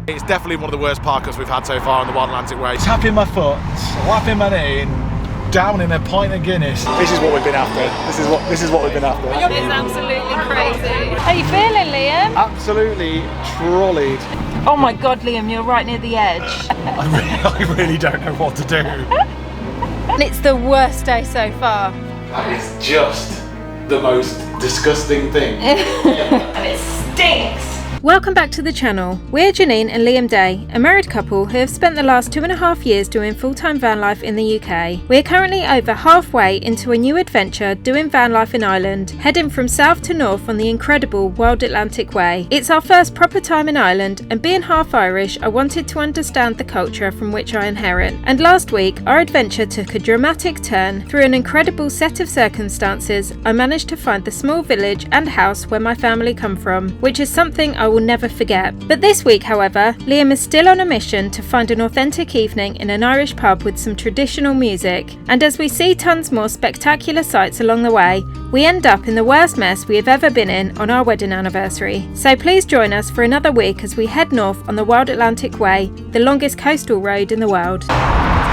It's definitely one of the worst park-ups we've had so far on the Wild Atlantic Way. Tapping my foot, slapping my knee, and downing a pint of Guinness. This is what we've been after. This is what we've been after. It's absolutely crazy. How you feeling, Liam? Absolutely trolleyed. Oh my God, Liam, you're right near the edge. I really don't know what to do. And it's the worst day so far. That is just the most disgusting thing. And it stinks. Welcome back to the channel. We're Janine and Liam Day, a married couple who have spent the last 2.5 years doing full-time van life in the UK. We're currently over halfway into a new adventure doing van life in Ireland, heading from south to north on the incredible Wild Atlantic Way. It's our first proper time in Ireland, and being half Irish, I wanted to understand the culture from which I inherit. And last week, our adventure took a dramatic turn. Through an incredible set of circumstances, I managed to find the small village and house where my family come from, which is something I will never forget. But this week, however, Liam is still on a mission to find an authentic evening in an Irish pub with some traditional music. And as we see tons more spectacular sights along the way, we end up in the worst mess we have ever been in on our wedding anniversary. So please join us for another week as we head north on the Wild Atlantic Way, the longest coastal road in the world.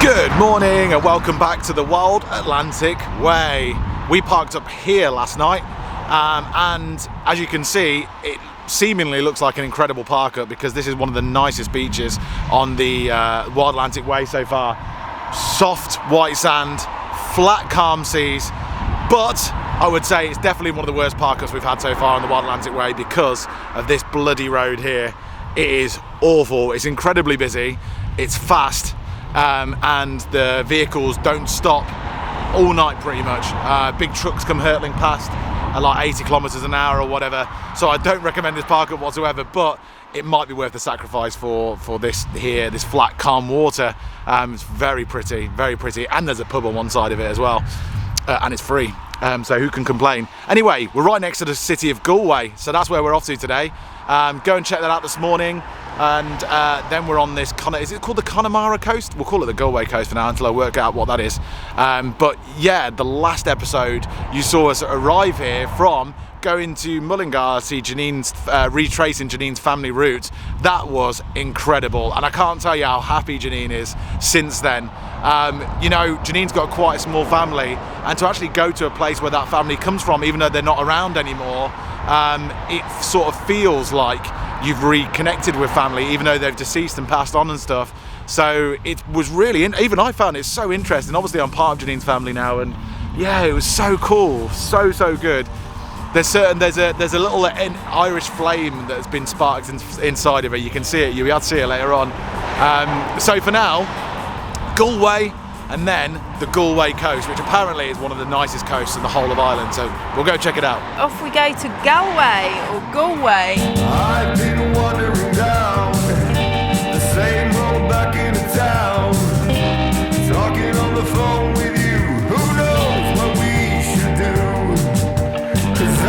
Good morning and welcome back to the Wild Atlantic Way. We parked up here last night and as you can see, it seemingly looks like an incredible park up because this is one of the nicest beaches on the Wild Atlantic Way so far. Soft white sand, flat calm seas, but I would say it's definitely one of the worst park ups we've had so far on the Wild Atlantic Way because of this bloody road here. It is awful, it's incredibly busy, it's fast, and the vehicles don't stop all night pretty much. Big trucks come hurtling past at like 80 kilometers an hour or whatever, so I don't recommend this park up whatsoever, but it might be worth the sacrifice for this here, this flat calm water. It's very pretty, and there's a pub on one side of it as well, and it's free, so who can complain? Anyway, we're right next to the city of Galway, so that's where we're off to today. Go and check that out this morning, and then we're on this, is it called the Connemara coast? We'll call it the Galway coast for now until I work out what that is. But yeah, the last episode you saw us arrive here from going to Mullingar, see Janine's, retracing Janine's family route. That was incredible, and I can't tell you how happy Janine is since then. You know, Janine's got quite a small family, and to actually go to a place where that family comes from, even though they're not around anymore, it sort of feels like you've reconnected with family, even though they've deceased and passed on and stuff. So it was really, even I found it so interesting. Obviously I'm part of Janine's family now, and yeah, it was so cool, so good. There's a little Irish flame that has been sparked inside of it. You can see it, you'll be able to see it later on. So for now, Galway, and then the Galway coast, which apparently is one of the nicest coasts in the whole of Ireland, so we'll go check it out. Off we go to Galway, or Galway. I've been wandering down the same road back into town, talking on the phone with you. Who knows what we should do? 'Cause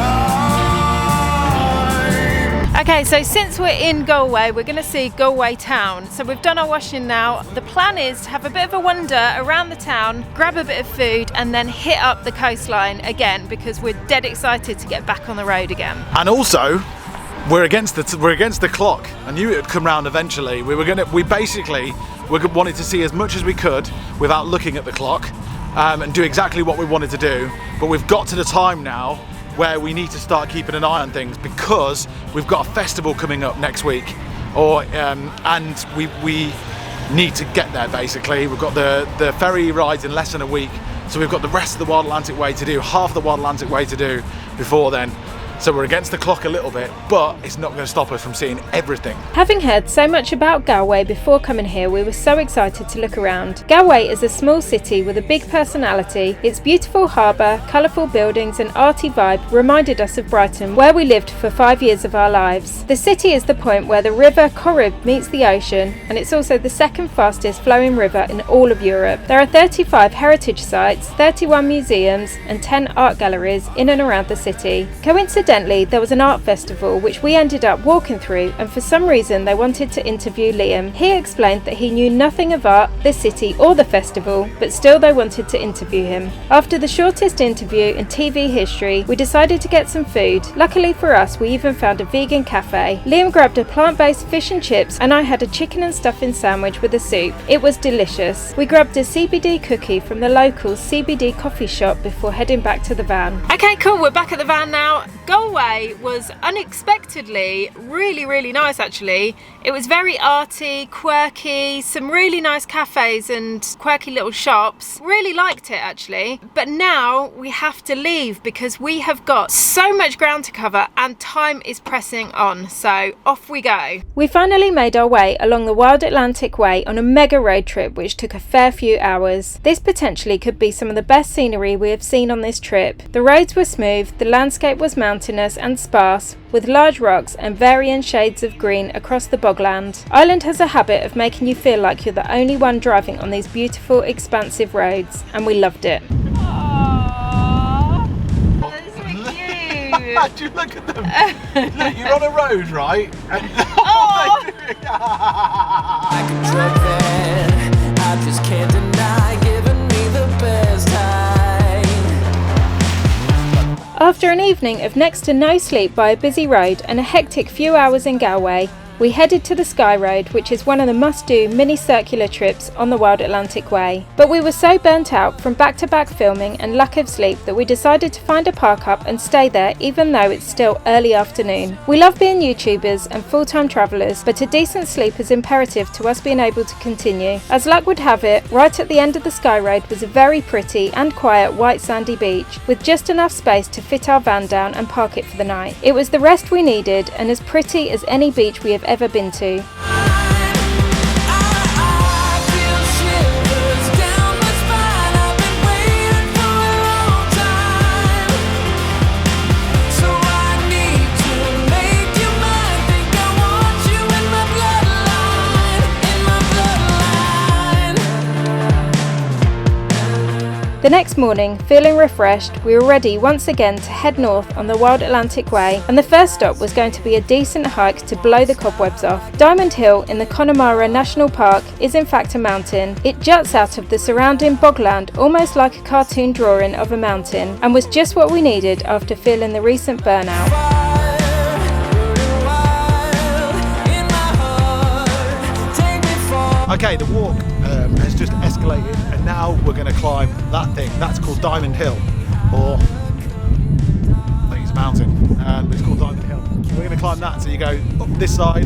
Okay, so since we're in Galway, we're going to see Galway town. So we've done our washing now. The plan is to have a bit of a wander around the town, grab a bit of food, and then hit up the coastline again because we're dead excited to get back on the road again. And also, we're against the clock. I knew it would come round eventually. We wanted to see as much as we could without looking at the clock, and do exactly what we wanted to do. But we've got to the time now where we need to start keeping an eye on things because we've got a festival coming up next week, and we need to get there basically. We've got the ferry rides in less than a week, so we've got the rest of the Wild Atlantic Way to do, half the Wild Atlantic Way to do before then. So we're against the clock a little bit, but it's not going to stop us from seeing everything. Having heard so much about Galway before coming here, we were so excited to look around. Galway is a small city with a big personality. Its beautiful harbour, colourful buildings and arty vibe reminded us of Brighton, where we lived for 5 years of our lives. The city is the point where the river Corrib meets the ocean, and it's also the second fastest flowing river in all of Europe. There are 35 heritage sites, 31 museums and 10 art galleries in and around the city. Coincidentally, Coincidentally, there was an art festival which we ended up walking through, and for some reason they wanted to interview Liam. He explained that he knew nothing of art, the city or the festival, but still they wanted to interview him. After the shortest interview in TV history, we decided to get some food. Luckily for us, we even found a vegan cafe. Liam grabbed a plant-based fish and chips, and I had a chicken and stuffing sandwich with a soup. It was delicious. We grabbed a CBD cookie from the local CBD coffee shop before heading back to the van. Okay, cool, we're back at the van now. Galway was unexpectedly really nice actually. It was very arty, quirky, some really nice cafes and quirky little shops. Really liked it actually. But now we have to leave because we have got so much ground to cover and time is pressing on. So off we go. We finally made our way along the Wild Atlantic Way on a mega road trip which took a fair few hours. This potentially could be some of the best scenery we have seen on this trip. The roads were smooth, the landscape was mountainous and sparse, with large rocks and varying shades of green across the bogland. Ireland has a habit of making you feel like you're the only one driving on these beautiful, expansive roads, and we loved it. Aww, that's so cute. Do you look at them? Look, you're on a road, right? And Like a drug that I just can't deny, giving me the best high. After an evening of next to no sleep by a busy road and a hectic few hours in Galway, we headed to the Sky Road, which is one of the must-do mini-circular trips on the Wild Atlantic Way. But we were so burnt out from back-to-back filming and lack of sleep that we decided to find a park up and stay there even though it's still early afternoon. We love being YouTubers and full-time travellers, but a decent sleep is imperative to us being able to continue. As luck would have it, right at the end of the Sky Road was a very pretty and quiet white sandy beach, with just enough space to fit our van down and park it for the night. It was the rest we needed and as pretty as any beach we have ever been to. The next morning, feeling refreshed, we were ready once again to head north on the Wild Atlantic Way, and the first stop was going to be a decent hike to blow the cobwebs off. Diamond Hill in the Connemara National Park is in fact a mountain. It juts out of the surrounding bogland almost like a cartoon drawing of a mountain, and was just what we needed after feeling the recent burnout. okay, the walk has just escalated, and now we're going to climb that thing. That's called Diamond Hill, or I think it's a mountain, but it's called Diamond Hill. We're going to climb that, so you go up this side,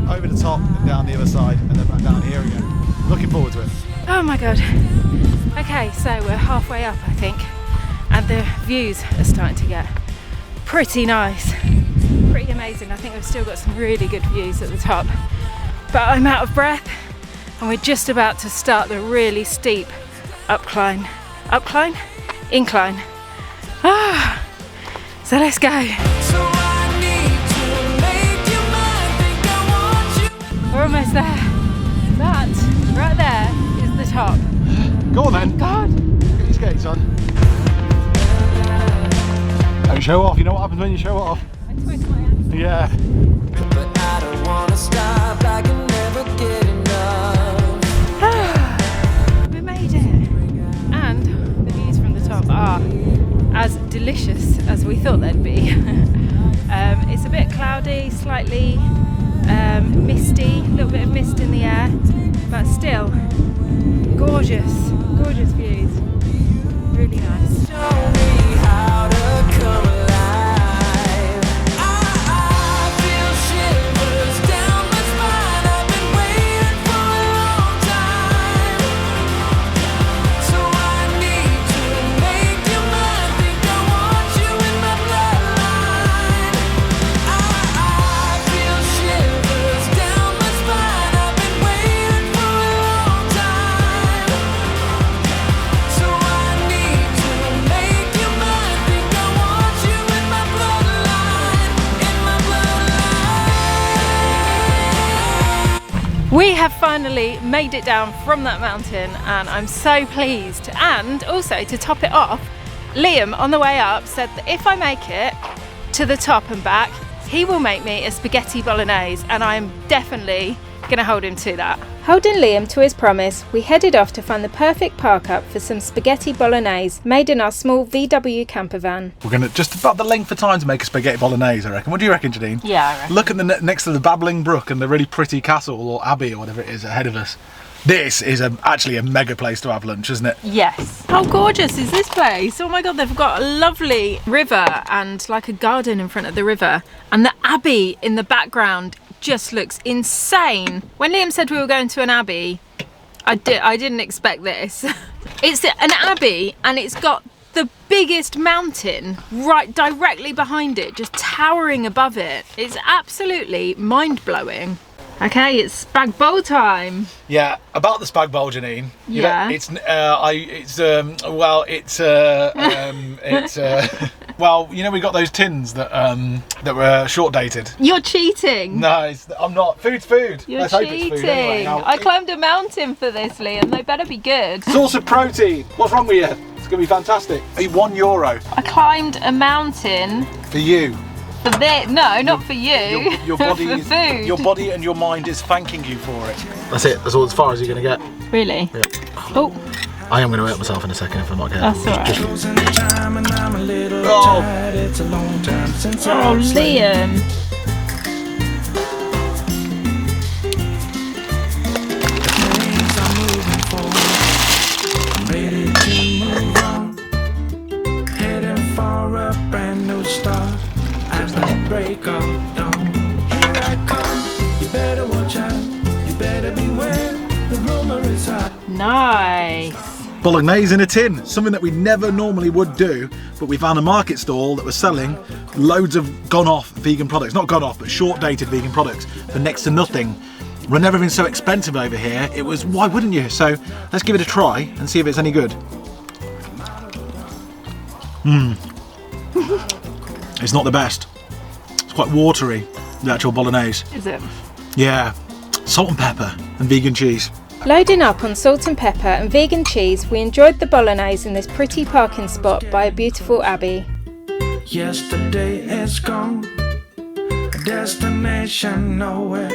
over the top, and down the other side, and then back down here again. Looking forward to it. Oh my god. Okay, so we're halfway up, I think, and the views are starting to get pretty nice. Pretty amazing. I think we've still got some really good views at the top, but I'm out of breath, and we're just about to start the really steep incline. So let's go. We're almost there. That right there is the top. Go on then. God. Get your skates on. Don't show off. You know what happens when you show off? I twist my ankle. Yeah. But I don't wanna stop, I can never get enough. We made it. And the views from the top are as delicious as we thought they'd be. It's a bit cloudy, slightly misty, a little bit of mist in the air, but still gorgeous views. Really nice. Show me how to come alive. I feel shivers down my spine. I've been waiting for a long time. So I need to make you mine. Think I want you in my bloodline. I feel shivers down my spine. I've been waiting for a long time. So I need to make you mine. Think I want you in my bloodline. In my bloodline. We have finally made it down from that mountain, and I'm so pleased. And also, to top it off, Liam on the way up said that if I make it, to the top and back, he will make me a spaghetti bolognese, and I'm definitely going to hold him to that. Holding Liam to his promise, we headed off to find the perfect park up for some spaghetti bolognese made in our small VW camper van. We're going to just about the length of time to make a spaghetti bolognese, I reckon. What do you reckon, Janine? Yeah, I reckon. Look at the next to the babbling brook and the really pretty castle or abbey or whatever it is ahead of us. This is actually a mega place to have lunch, isn't it? Yes. How gorgeous is this place? Oh my god, they've got a lovely river and like a garden in front of the river, and the abbey in the background just looks insane. When Liam said we were going to an abbey, I didn't expect this. It's an abbey and it's got the biggest mountain right directly behind it, just towering above it. It's absolutely mind-blowing. Okay, it's spag bowl time. Yeah, about the spag bowl, Janine. You know, Yeah. well, you know, we got those tins that were short dated. You're cheating. No, I'm not. Food's food. You're Let's hope it's cheating. food anyway. Now, I climbed a mountain for this, Liam. They better be good. source of protein. What's wrong with you? It's gonna be fantastic. €1 I climbed a mountain for you. for this. No, not for you. Your body, for food. your body and your mind is thanking you for it. That's it. That's all as far as you're gonna get. Really? Yeah. Oh, I am gonna hurt myself in a second if I'm not careful. that's all right. Oh. Oh, Liam. Break of dawn. Here I come. You better watch out. You better beware. The rumor is hot. Nice. Bolognese in a tin, something that we never normally would do, but we found a market stall that was selling loads of gone off vegan products, not gone off, but short dated vegan products for next to nothing. When everything's so expensive over here, it was, why wouldn't you? So let's give it a try and see if it's any good. It's not the best. It's quite watery, the actual bolognese. Is it? Yeah, salt and pepper and vegan cheese. Loading up on salt and pepper and vegan cheese, we enjoyed the bolognese in this pretty parking spot by a beautiful abbey. Yesterday is gone. A destination nowhere.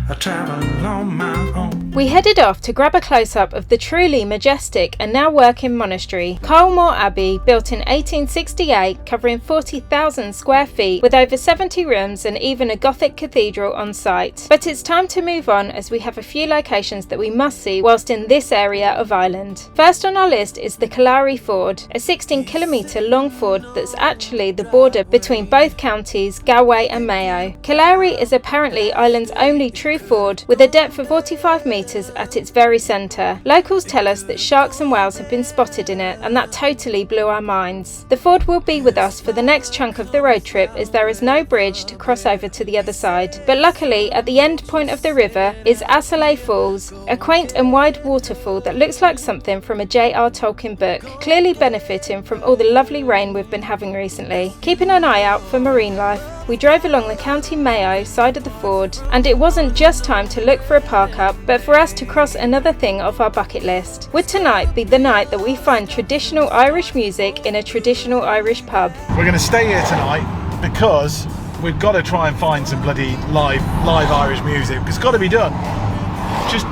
I travel on my own. We headed off to grab a close-up of the truly majestic and now working monastery, Carlmore Abbey, built in 1868, covering 40,000 square feet with over 70 rooms and even a Gothic cathedral on site. But it's time to move on as we have a few locations that we must see whilst in this area of Ireland. First on our list is the Killary Ford, a 16-kilometre long ford that's actually the border between both counties, Galway and Mayo. Killary is apparently Ireland's only true ford with a depth of 45 metres at its very centre. Locals tell us that sharks and whales have been spotted in it, and that totally blew our minds. The ford will be with us for the next chunk of the road trip as there is no bridge to cross over to the other side. But luckily, at the end point of the river is Assalee Falls, a quaint and wide waterfall that looks like something from a J.R. Tolkien book, clearly benefiting from all the lovely rain we've been having recently. Keeping an eye out for marine life, we drove along the County Mayo side of the ford, and it wasn't just time to look for a park up, but for us to cross another thing off our bucket list. Would tonight be the night that we find traditional Irish music in a traditional Irish pub? We're going to stay here tonight because we've got to try and find some bloody live Irish music. It's got to be done.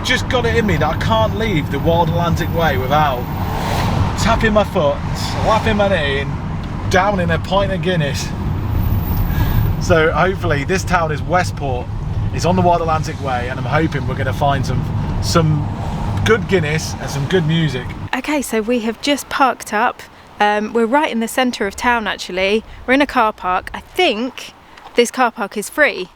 Just got it in me that I can't leave the Wild Atlantic Way without tapping my foot, slapping my knee, and downing a pint of Guinness. So hopefully this town is Westport. It's on the Wild Atlantic Way, and I'm hoping we're going to find some good Guinness and some good music. Okay, so we have just parked up. We're right in the centre of town actually. We're in a car park. I think this car park is free.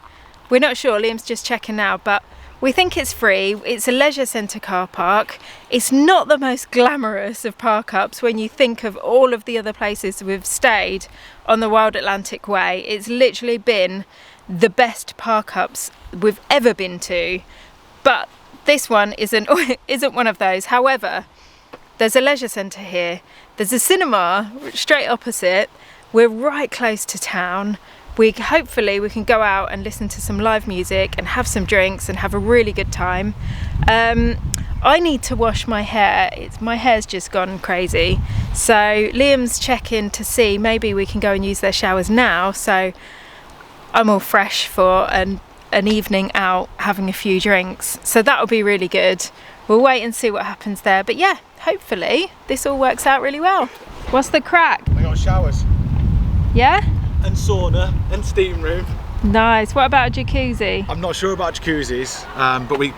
We're not sure, Liam's just checking now, but we think it's free. It's a leisure centre car park. It's not the most glamorous of park ups when you think of all of the other places we've stayed on the Wild Atlantic Way. It's literally been the best park ups we've ever been to, but this one isn't one of those. However, there's a leisure centre here. There's a cinema straight opposite. We're right close to town. Hopefully we can go out and listen to some live music and have some drinks and have a really good time. I need to wash my hair. My hair's just gone crazy. So Liam's checking to see maybe we can go and use their showers now. So I'm all fresh for an evening out having a few drinks. So that'll be really good. We'll wait and see what happens there. But yeah, hopefully this all works out really well. What's the crack? We got showers Yeah? and sauna and steam room. Nice. What about a jacuzzi? I'm not sure about jacuzzis,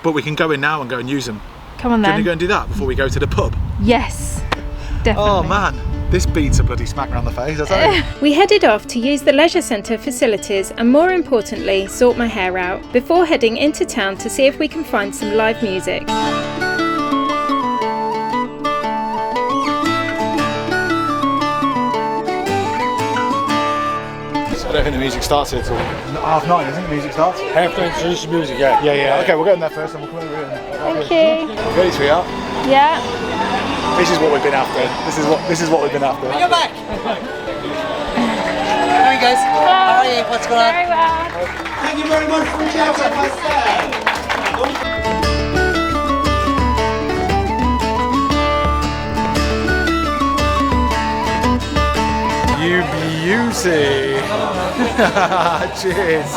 but we can go in now and go and use them. Come on Do you want to then. go and do that before we go to the pub? Yes, definitely. Oh man, this beats a bloody smack around the face, I tell you. We headed off to use the leisure centre facilities and, more importantly, sort my hair out before heading into town to see if we can find some live music. I don't think the music starts here till 9:30, isn't the music starts? After introduce the music, yeah. Yeah. Okay, we'll go in there first and we'll come over here. Thank you. Ready, sweetheart? Yeah. This is what we've been after. This is what we've been after. You're back. How are you guys? How are you? What's going on? Very well. Thank you very much for your help, my son. You beauty. Cheers.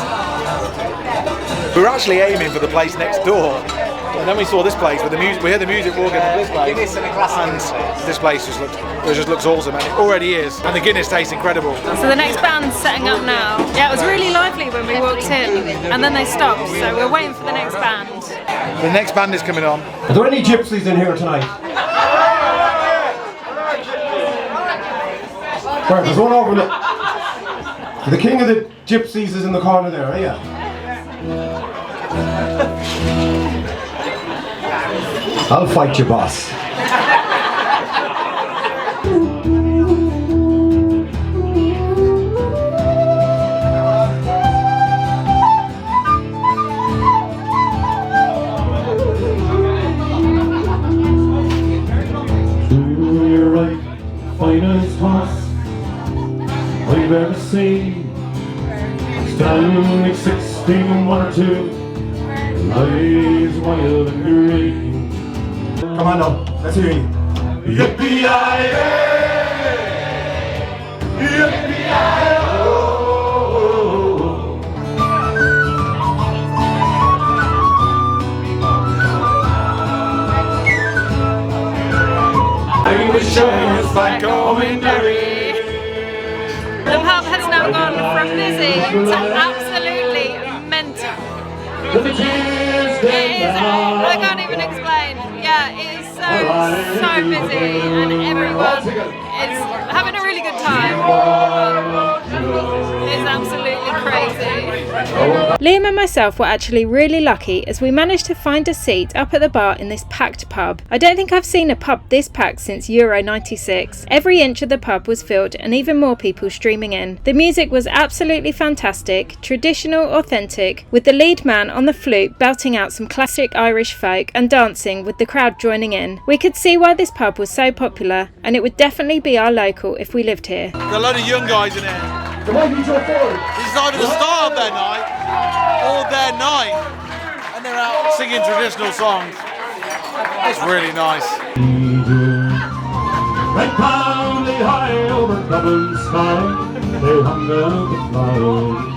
We were actually aiming for the place next door, and then we saw this place with the music. We heard the music walking into this place, and this place just looks awesome, and it already is. And the Guinness tastes incredible. So the next band's setting up now. Yeah, it was really lively when we walked in, and then they stopped. So we're waiting for the next band. The next band is coming on. Are there any gypsies in here tonight? Right, there's one over the king of the gypsies is in the corner there, are you? I'll fight you, boss. You're right, finest horse I've ever seen. Standing 16, 1 or 2, eyes wild and green. Come on now, let's hear you. Yippee-yi-yay! Yippee-yi-oh! I wish I was back home in Derry. The pub has now gone from busy to absolutely mental. It is, I can't even explain. Yeah, it is so busy and everyone is having a really good time. It's absolutely crazy. Liam and myself were actually really lucky as we managed to find a seat up at the bar in this packed pub. I don't think I've seen a pub this packed since Euro 96. Every inch of the pub was filled and even more people streaming in. The music was absolutely fantastic, traditional, authentic, with the lead man on the flute belting out some classic Irish folk and dancing with the crowd joining in. We could see why this pub was so popular, and it would definitely be our local if we lived here. Got a load of young guys in here. Come on, you go forward. This is either the start of their night or their night, and they're out singing traditional songs. It's really nice. Right proudly high over Dublin sky, they hung out the flowers.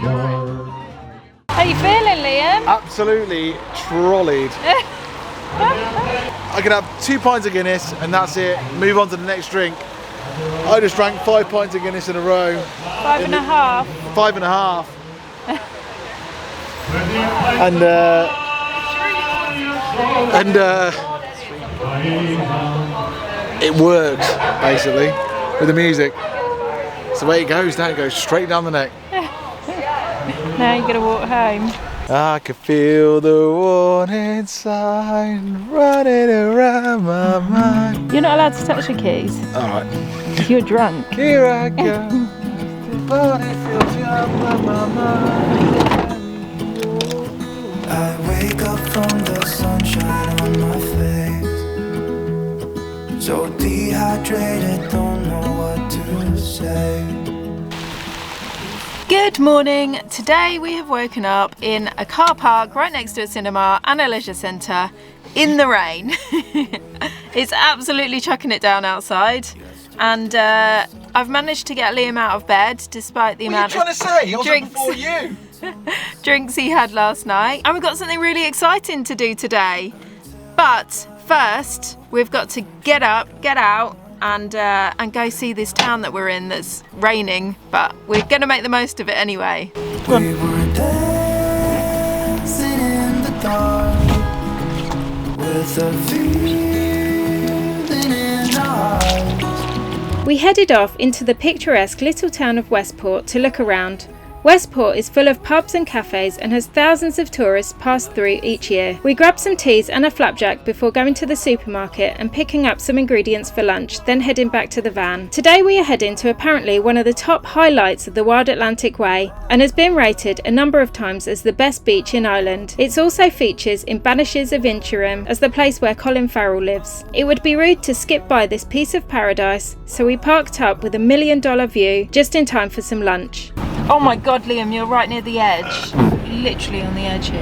How you feeling, Liam? Absolutely trolleyed. I could have 2 pints of Guinness and that's it. Move on to the next drink. I just drank 5 pints of Guinness in a row. 5.5. 5.5. It works basically with the music. It's the way it goes, don't it? It goes straight down the neck. Now you're gonna walk home. I can feel the warning sign running around my mind. You're not allowed to touch the keys. Alright, You're drunk. here I go. The body feels young on my mind. I wake up from the sunshine on my face, so dehydrated, don't know what to say. Good morning. Today we have woken up in a car park right next to a cinema and a leisure centre. in the rain. It's absolutely chucking it down outside. And I've managed to get Liam out of bed despite the amount of What are you trying to say? I was up drinks. before you. Drinks he had last night. And we've got something really exciting to do today. But first, we've got to get up, get out, and go see this town that we're in that's raining. But we're going to make the most of it anyway. We were dancing in the dark with a feeling in our hearts. We headed off into the picturesque little town of Westport to look around. Westport is full of pubs and cafes and has thousands of tourists pass through each year. We grabbed some teas and a flapjack before going to the supermarket and picking up some ingredients for lunch, then heading back to the van. Today we are heading to apparently one of the top highlights of the Wild Atlantic Way and has been rated a number of times as the best beach in Ireland. It also features in Banishes of Inchurham as the place where Colin Farrell lives. It would be rude to skip by this piece of paradise, so we parked up with $1 million view just in time for some lunch. Oh my God, Liam, you're right near the edge. Literally on the edge here.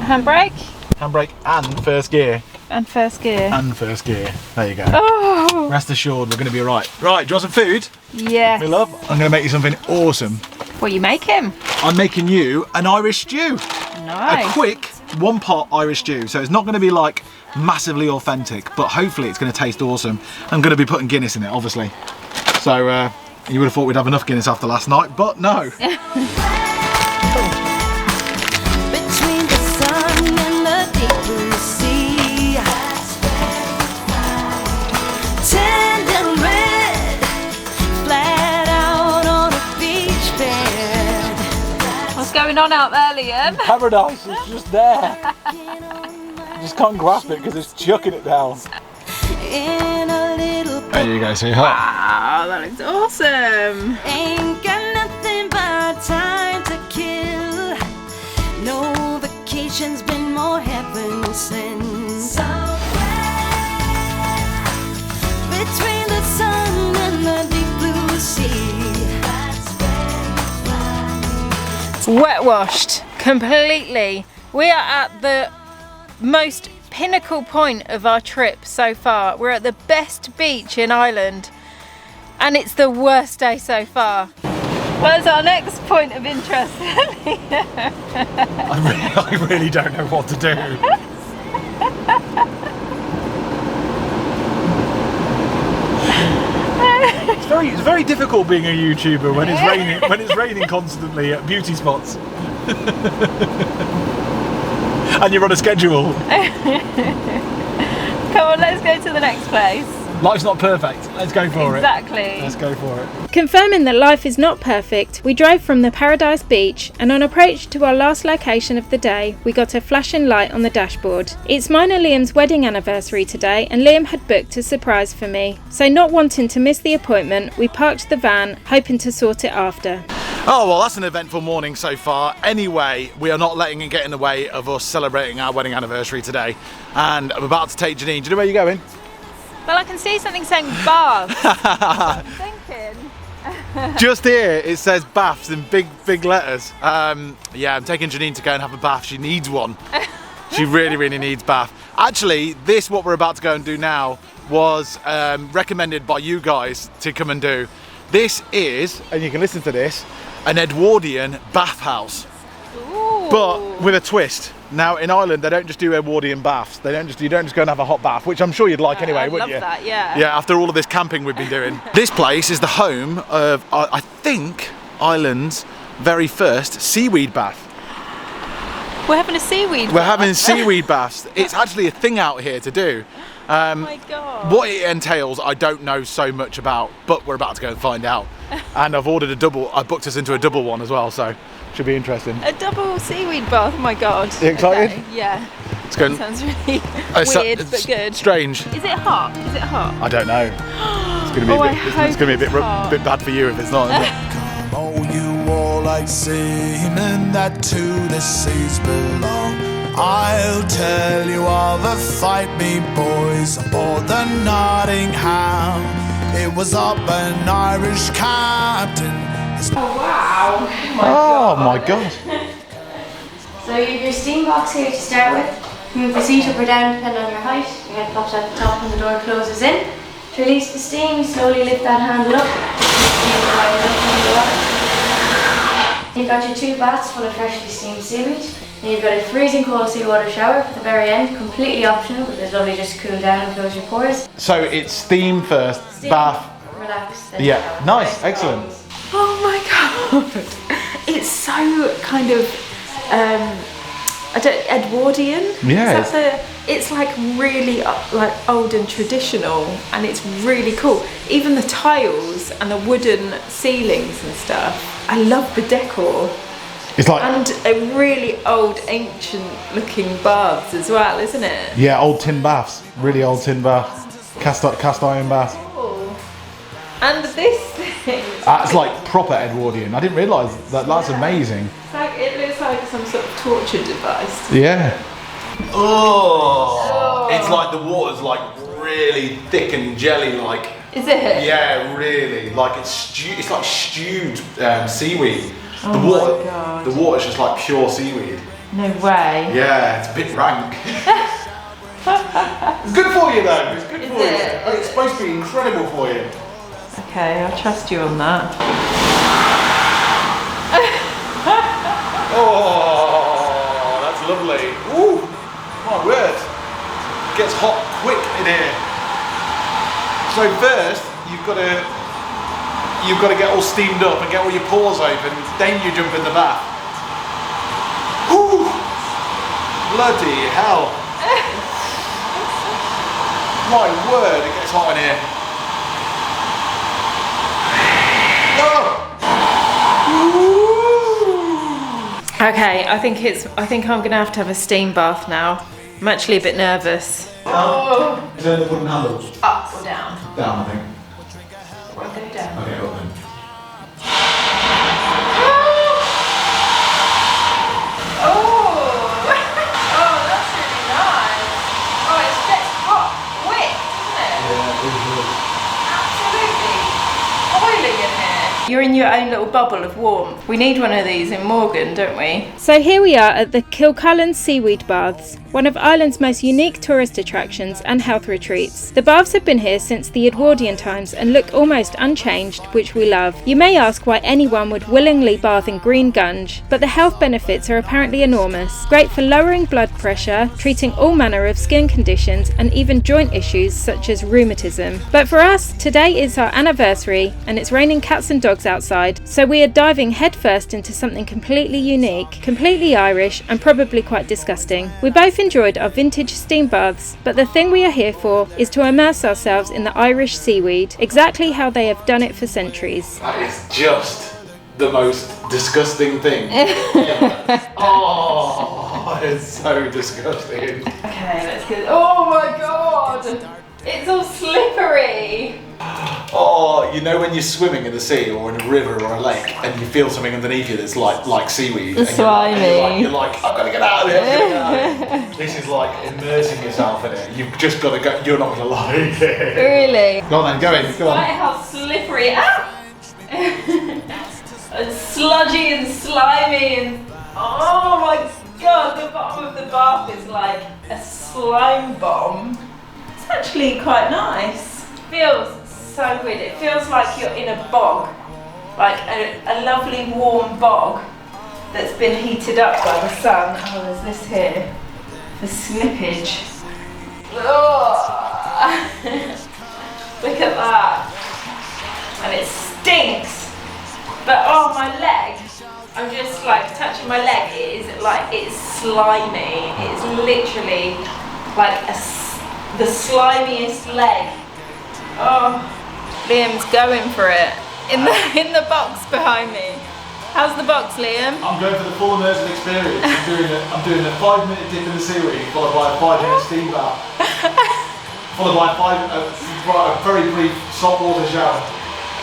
Handbrake Handbrake and first gear. and first gear. And first gear. There you go. Oh, Rest assured, we're going to be alright. Right, do you want some food? yeah. Me love? I'm going to make you something awesome. What you make him? I'm making you an Irish stew. Nice. A quick 1 pot Irish stew. So it's not going to be like massively authentic, but hopefully it's going to taste awesome. I'm going to be putting Guinness in it, obviously. So you would have thought we'd have enough Guinness after last night, but no. Between the sun and the deep blue sea, tender red, flat out on a beach bed. What's going on out there, Liam? Paradise is just there. I just can't grasp it because it's chucking it down. In a little There you go, see hot. Wow, that looks awesome. ain't got nothing but time to kill. No vacation's been more heaven since. Between the sun and the deep blue sea. Wet washed completely. We are at the most pinnacle point of our trip so far. We're at the best beach in Ireland and it's the worst day so far. Where's our next point of interest? I really don't know what to do. It's very difficult being a YouTuber when it's raining constantly at beauty spots. And you're on a schedule. Come on, let's go to the next place. Life's not perfect. Let's go for Exactly. it. Let's go for it. Confirming that life is not perfect, we drove from the Paradise Beach and on approach to our last location of the day, we got a flashing light on the dashboard. It's mine and Liam's wedding anniversary today and Liam had booked a surprise for me. So not wanting to miss the appointment, we parked the van, hoping to sort it after. Oh, well, that's an eventful morning so far. Anyway, we are not letting it get in the way of us celebrating our wedding anniversary today. And I'm about to take Janine. Do you know where you're going? Well, I can see something saying baths. I'm thinking. Just here, it says baths in big letters. Yeah, I'm taking Janine to go and have a bath. She needs one. She really needs bath. Actually, what we're about to go and do now was recommended by you guys to come and do. This is, and you can listen to this, an Edwardian bathhouse. Ooh. But with a twist. Now in Ireland they don't just do Edwardian baths. You don't just go and have a hot bath, which I'm sure you'd like anyway, I'd wouldn't you? love that, yeah. Yeah, after all of this camping we've been doing. This place is the home of, I think, Ireland's very first seaweed bath. We're having a seaweed We're bath. having seaweed baths. It's actually a thing out here to do. Oh my God. What it entails, I don't know so much about, but we're about to go and find out. And I've ordered a double. I booked us into a double one as well, so should be interesting. A double seaweed bath, oh my God. You excited? Okay, yeah. It's going. Sounds really It's weird, but good. Strange. Is it hot? Is it hot? I don't know. It's going to be Oh, a I bit. hope It's going to be a it's hot. bit bad for you if it's not. Is it? Oh, you all like seamen that to the seas belong. I'll tell you all the fight me boys aboard the Nottingham. It was up an Irish captain. Oh my God. So your steam box here to start with. Move the seat up or down depending on your height. Your head pops out the top and the door closes in. To release the steam, you slowly lift that handle up. You've got your 2 baths full of freshly steamed seaweed. And you've got a freezing cold seawater shower at the very end, completely optional, but it's lovely just to cool down and close your pores. So it's steam first, Steam, bath. relax, then Yeah, shower. nice, excellent. Oh my god, it's so kind of Edwardian. Yeah. It's like really like old and traditional, and it's really cool. Even the tiles and the wooden ceilings and stuff. I love the decor. It's like, And a really old, ancient-looking baths as well, isn't it? yeah, old tin baths, really old tin baths, cast iron baths. Oh. And this thing. That's like proper Edwardian. I didn't realise that. That's amazing. It looks like some sort of torture device. Yeah. Oh, it's like the water's like really thick and jelly-like. Is it? Yeah, really. Like it's like stewed seaweed. Oh The my water, God. the water's just like pure seaweed. No way. Yeah, it's a bit rank. It's good for you though. It's good for you. It's supposed to be incredible for you. Okay, I'll trust you on that. Oh, that's lovely. Ooh, my word. It gets hot quick in here. So first, you've got to get all steamed up and get all your pores open. Then you jump in the bath. Whew. Bloody hell. My word, it gets hot in here. Okay, I think I'm gonna have to have a steam bath now. I'm actually a bit nervous. Oh. Is there any wooden handles? Up or down? Down, I think. I'll go down. Okay, up then. Oh, that's really nice. Oh, it gets hot quick, doesn't it? Absolutely. Boiling in here. You're in your own little bubble of warmth. We need one of these in Morgan, don't we? So here we are at the Kilcullen Seaweed Baths, one of Ireland's most unique tourist attractions and health retreats. The baths have been here since the Edwardian times and look almost unchanged, which we love. You may ask why anyone would willingly bath in green gunge, but the health benefits are apparently enormous. Great for lowering blood pressure, treating all manner of skin conditions and even joint issues such as rheumatism. But for us, today is our anniversary and it's raining cats and dogs outside, so we are diving headfirst into something completely unique, completely Irish and probably quite disgusting. We both enjoyed our vintage steam baths, but the thing we are here for is to immerse ourselves in the Irish seaweed, exactly how they have done it for centuries. That is just the most disgusting thing. Oh, it's so disgusting. Okay, let's get. Oh my god! It's all slippery! Oh, you know when you're swimming in the sea or in a river or a lake and you feel something underneath you that's like seaweed. It's and slimy. You're like, I've got to get out of here. I've got to get out of here. This is like immersing yourself in it. You've just got to go. You're not going to like it. Really? Go on then, go in. Go on. Despite how slippery. Ah! And sludgy and slimy and. Oh my god, the bottom of the bath is like a slime bomb. It's actually quite nice. Feels so good. It feels like you're in a bog, like a lovely warm bog that's been heated up by the sun. Oh, there's this here, the slippage. Oh. Look at that, and it stinks. But oh, my leg. I'm just like touching my leg. It is like it's slimy. It's literally like the slimiest leg. Oh, Liam's going for it in the box behind me. How's the box, Liam? I'm going for the full immersive experience. I'm doing a 5-minute dip in the seaweed, followed by a 5-minute steam bath, followed by a very brief saltwater shower.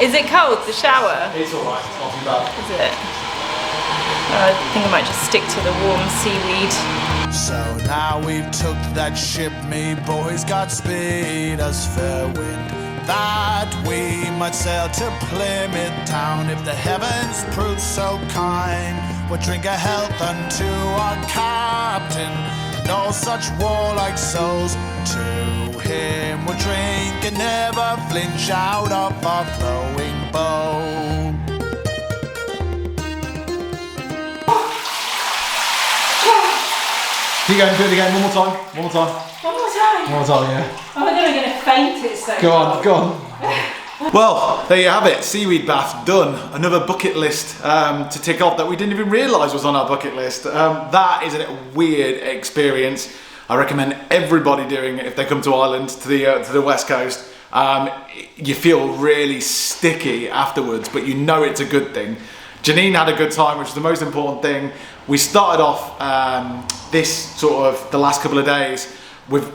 Is it cold, the shower? It's alright, it's not too bad. Is it? I think I might just stick to the warm seaweed. So now we've took that ship, me boys, Godspeed us fair wind, that we might sail to Plymouth town. If the heavens prove so kind, we'll drink a health unto our captain and all all such warlike souls. To him we'll drink and never flinch out of our flowing bowl. Keep going, do it again, one more time, one more time. One more time. One more time, yeah. Oh, I'm going to faint it so Go on, go on. Well, there you have it, seaweed bath done. Another bucket list to tick off that we didn't even realise was on our bucket list. That is a weird experience. I recommend everybody doing it if they come to Ireland, to the west coast. You feel really sticky afterwards, but you know it's a good thing. Janine had a good time, which is the most important thing. We started off the last couple of days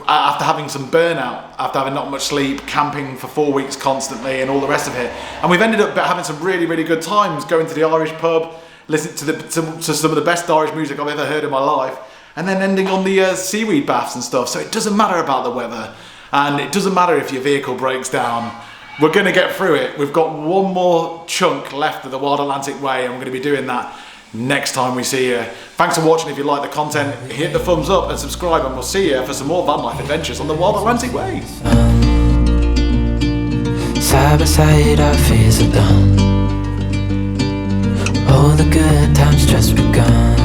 after having some burnout, after having not much sleep, camping for 4 weeks constantly and all the rest of it. And we've ended up having some really, really good times, going to the Irish pub, listening to some of the best Irish music I've ever heard in my life, and then ending on the seaweed baths and stuff. So it doesn't matter about the weather, and it doesn't matter if your vehicle breaks down. We're gonna get through it. We've got one more chunk left of the Wild Atlantic Way, and we're gonna be doing that next time we see you. Thanks for watching. If you like the content, hit the thumbs up and subscribe, and we'll see you for some more van life adventures on the Wild Atlantic Way. Side by side our fears are done. All the good times just begun.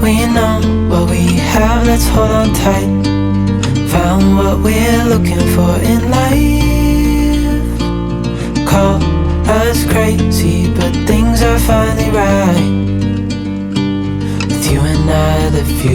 We know what we have, let's hold on tight. Found what we're looking for in life. Call us crazy, but things are finally right. With you and I, the future